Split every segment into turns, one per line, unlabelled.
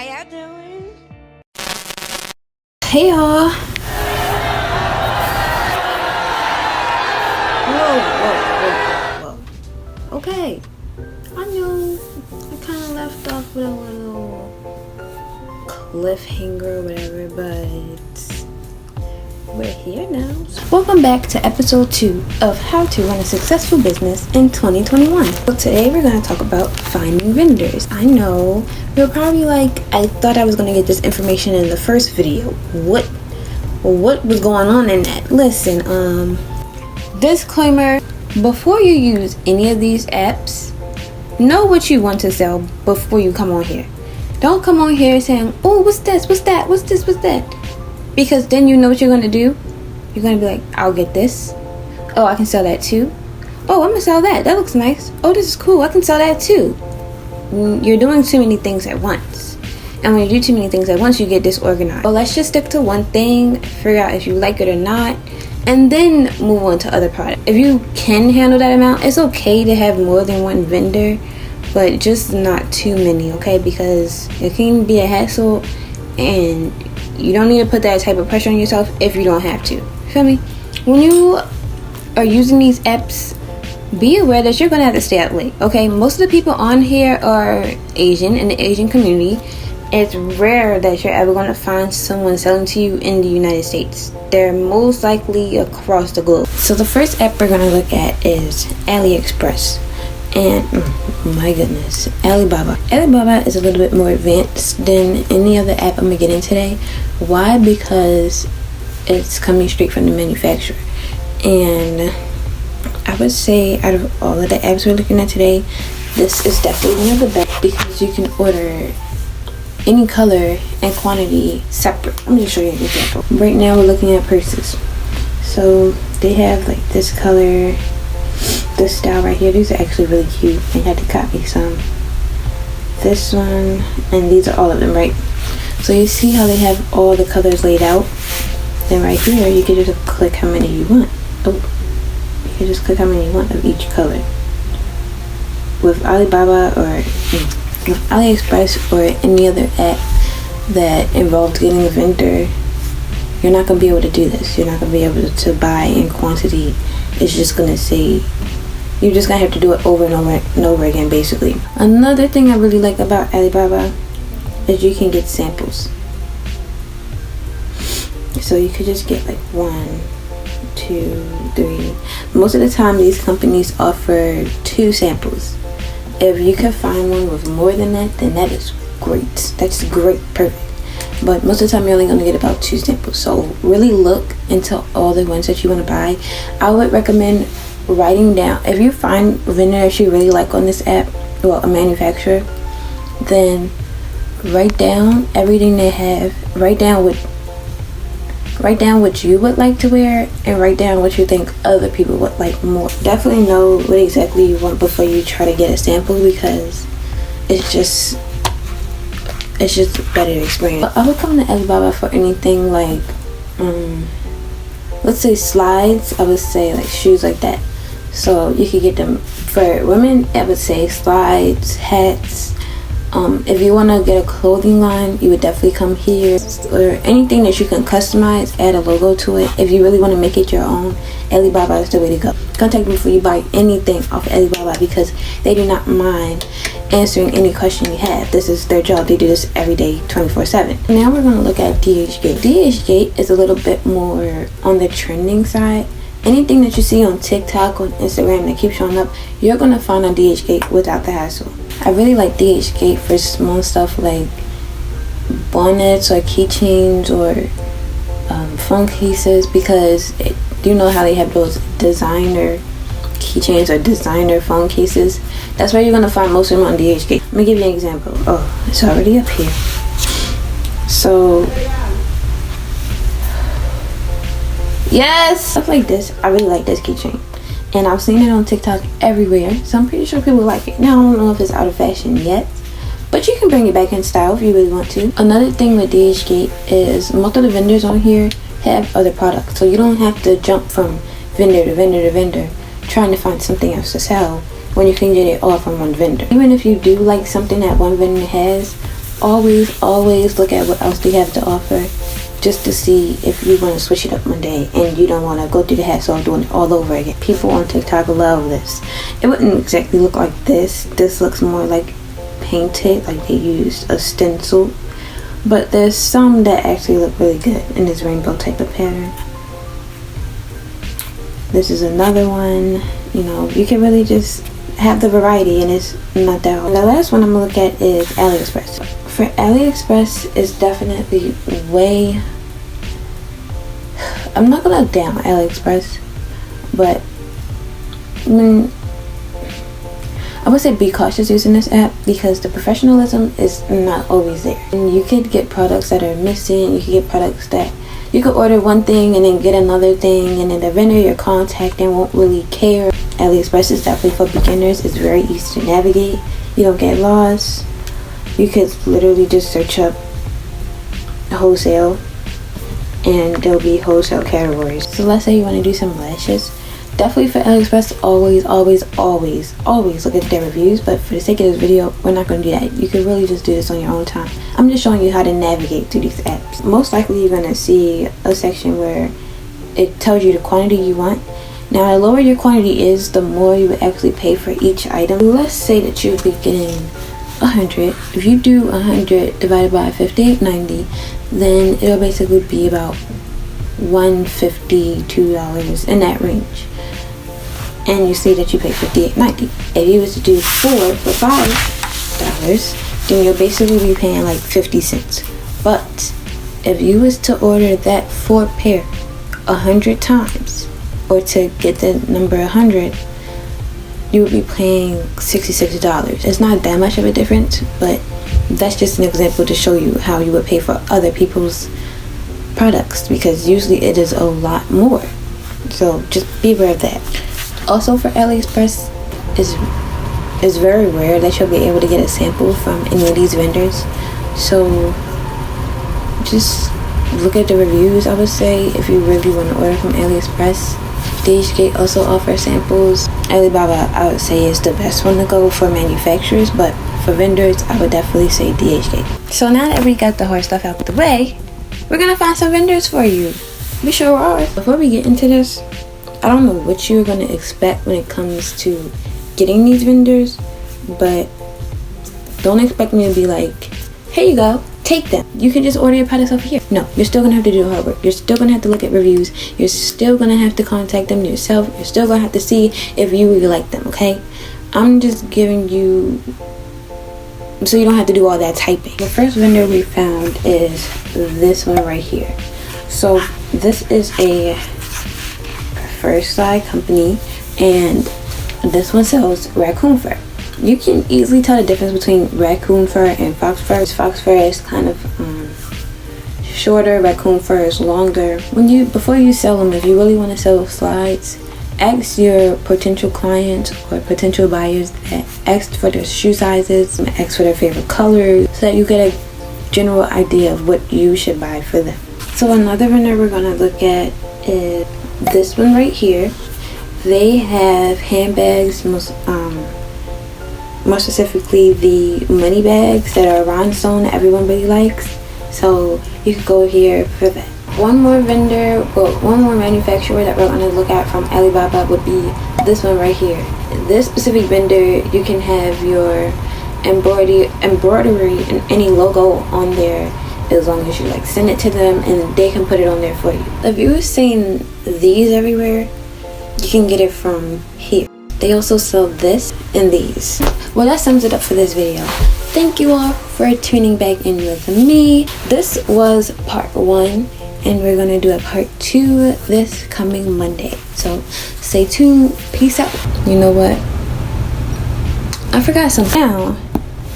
How y'all doing?
Hey y'all. Whoa. Okay. I know I kind of left off with a little cliffhanger or whatever, but we're here now. Welcome back to episode 2 of How to Run a Successful Business in 2021. So today we're going to talk about finding vendors. I know you're probably like, I thought I was going to get this information in the first video. What was going on in that? Listen, disclaimer, before you use any of these apps, know what you want to sell before you come on here. Don't come on here saying, oh, what's this, what's that, what's this, what's that? Because then you know what you're going to do. You're going to be like, I'll get this. Oh, I can sell that too. Oh, I'm going to sell that. That looks nice. Oh, this is cool. I can sell that too. You're doing too many things at once. And when you do too many things at once, you get disorganized. But let's just stick to one thing, figure out if you like it or not, and then move on to other products. If you can handle that amount, it's okay to have more than one vendor, but just not too many, okay? Because it can be a hassle, and you don't need to put that type of pressure on yourself if you don't have to. Feel me? When you are using these apps, be aware that you're going to have to stay out late, okay? Most of the people on here are Asian, in the Asian community. It's rare that you're ever going to find someone selling to you in the United States. They're most likely across the globe. So the first app we're going to look at is AliExpress. And my goodness, Alibaba. Alibaba is a little bit more advanced than any other app I'm going to get in today. Why? Because it's coming straight from the manufacturer. And I would say out of all of the apps we're looking at today, this is definitely one of the best because you can order any color and quantity separate. I'm just show you an example. Right now we're looking at purses. So they have like this color, this style right here. These are actually really cute. I had to copy some. This one, and these are all of them, right? So you see how they have all the colors laid out? Then right here you can just click how many you want. Oh, you can just click how many you want of each color. With Alibaba or with AliExpress or any other app that involves getting a vendor, you're not going to be able to do this. You're not going to be able to buy in quantity. It's just going to say, you're just going to have to do it over and over again, basically. Another thing I really like about Alibaba is you can get samples. So you could just get like 1, 2, 3. Most of the time these companies offer 2 samples. If you can find one with more than that, then that is great. That's great, perfect. But most of the time you're only going to get about 2 samples. So really look into all the ones that you want to buy. I would recommend writing down, if you find a vendor that you really like on this app, well, a manufacturer, then write down everything they have. Write down what you would like to wear, and write down what you think other people would like more. Definitely know what exactly you want before you try to get a sample, because it's just a better experience. But I would come to Alibaba for anything like let's say slides. I would say like shoes like that. So you could get them for women. I would say slides, hats. If you want to get a clothing line, you would definitely come here. Or anything that you can customize, add a logo to it. If you really want to make it your own, Alibaba is the way to go. Contact them before you buy anything off of Alibaba, because they do not mind answering any question you have. This is their job. They do this every day, 24/7. Now we're going to look at DHgate. DHgate is a little bit more on the trending side. Anything that you see on TikTok, on Instagram that keeps showing up, you're going to find on DHgate without the hassle. I really like DHgate for small stuff like bonnets or keychains or phone cases, because you know how they have those designer keychains or designer phone cases. That's where you're going to find most of them on DHgate. Let me give you an example. Oh, it's already up here. So yes, stuff like this. I really like this keychain, and I've seen it on TikTok everywhere, so I'm pretty sure people like it. Now I don't know if it's out of fashion yet, but you can bring it back in style if you really want to. Another thing with DHgate is most of the vendors on here have other products, so you don't have to jump from vendor to vendor to vendor trying to find something else to sell when you can get it all from one vendor. Even if you do like something that one vendor has, always look at what else they have to offer, just to see if you want to switch it up one day and you don't want to go through the hassle of doing it all over again. People on TikTok love this. It wouldn't exactly look like this. This looks more like painted, like they used a stencil. But there's some that actually look really good in this rainbow type of pattern. This is another one. You know, you can really just have the variety and it's not that hard. The last one I'm gonna look at is AliExpress. For AliExpress, is definitely way, I'm not gonna down AliExpress, but I would say be cautious using this app because the professionalism is not always there. And you could get products that are missing. You could get products that you could order one thing and then get another thing, and then the vendor you're contacting won't really care. AliExpress is definitely for beginners. It's very easy to navigate. You don't get lost. You could literally just search up wholesale and there'll be wholesale categories. So let's say you want to do some lashes. Definitely for AliExpress, always look at their reviews, but for the sake of this video, we're not going to do that. You can really just do this on your own time. I'm just showing you how to navigate through these apps. Most likely you're going to see a section where it tells you the quantity you want. Now, the lower your quantity is, the more you would actually pay for each item. Let's say that you would be getting 100. If you do 100 divided by $58.90, then it'll basically be about $152 in that range. And you see that you pay $58.90. If you was to do 4 for $5, then you'll basically be paying like 50 cents. But if you was to order that 4 pair 100 times, or to get the number 100, you would be paying $66. It's not that much of a difference, but that's just an example to show you how you would pay for other people's products, because usually it is a lot more. So just be aware of that. Also, for AliExpress, it's very rare that you'll be able to get a sample from any of these vendors. So just look at the reviews, I would say, if you really want to order from AliExpress. DHgate also offers samples. Alibaba, I would say, is the best one to go for manufacturers, but for vendors, I would definitely say DHgate. So now that we got the hard stuff out the way, we're gonna find some vendors for you. We sure are. Before we get into this, I don't know what you're gonna expect when it comes to getting these vendors, but don't expect me to be like, here you go, take them. You can just order your products over here. No, you're still gonna have to do the hard work. You're still gonna have to look at reviews. You're still gonna have to contact them yourself. You're still gonna have to see if you really like them, okay? I'm just giving you so you don't have to do all that typing. The first vendor we found is this one right here. So this is a First Side company, and this one sells raccoon fur. You can easily tell the difference between raccoon fur and fox fur. Fox fur is kind of shorter, raccoon fur is longer. Before you sell them, if you really want to sell slides, ask your potential clients or potential buyers that ask for their shoe sizes, ask for their favorite colors, so that you get a general idea of what you should buy for them. So another vendor we're gonna look at is this one right here. They have handbags, more specifically the money bags that are rhinestone that everyone really likes. So you could go here for that. One more manufacturer that we're going to look at from Alibaba would be this one right here. This specific vendor, you can have your embroidery and any logo on there, as long as you like send it to them and they can put it on there for you. If you were seeing these everywhere, you can get it from here. They also sell this and these. Well, that sums it up for this video. Thank you all for tuning back in with me. This was part 1, and we're gonna do a part 2 this coming Monday. So stay tuned. Peace out. You know what? I forgot something. Now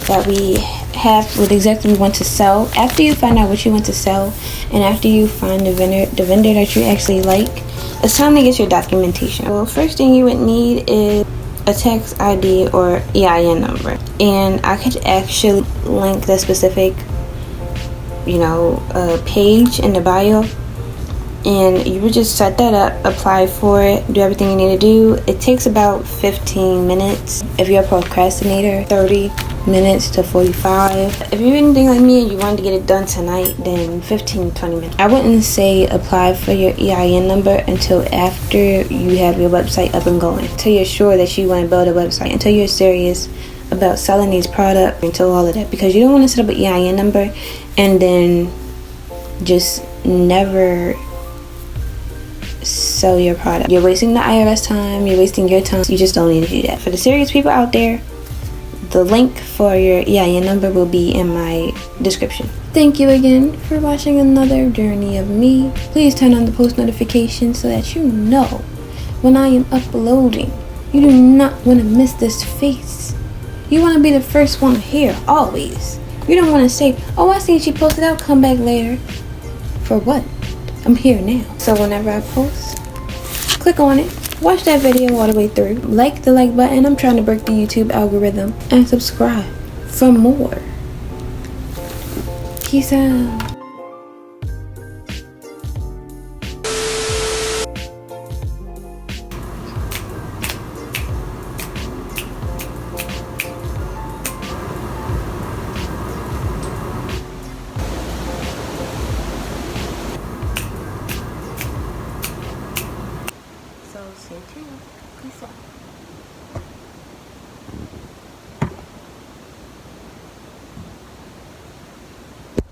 that we have what exactly we want to sell, after you find out what you want to sell, and after you find the vendor that you actually like, it's time to get your documentation. Well, first thing you would need is a tax ID or EIN number, and I could actually link the specific page in the bio, and you would just set that up, apply for it, do everything you need to do. It takes about 15 minutes. If you're a procrastinator, 30. minutes to 45. If you're anything like me and you wanted to get it done tonight, then 15-20 minutes. I wouldn't say apply for your EIN number until after you have your website up and going, until you're sure that you want to build a website, until you're serious about selling these products, until all of that, because you don't want to set up an EIN number and then just never sell your product. You're wasting the IRS time, you're wasting your time. You just don't need to do that. For the serious people out there, the link for your EIN number will be in my description. Thank you again for watching another journey of me. Please turn on the post notifications so that you know when I am uploading. You do not want to miss this face. You want to be the first one here, always. You don't want to say, oh, I seen she posted, I'll come back later. For what? I'm here now. So whenever I post, click on it. Watch that video all the way through. Like the like button. I'm trying to break the YouTube algorithm. And subscribe for more. Peace out. So, stay tuned. Peace out.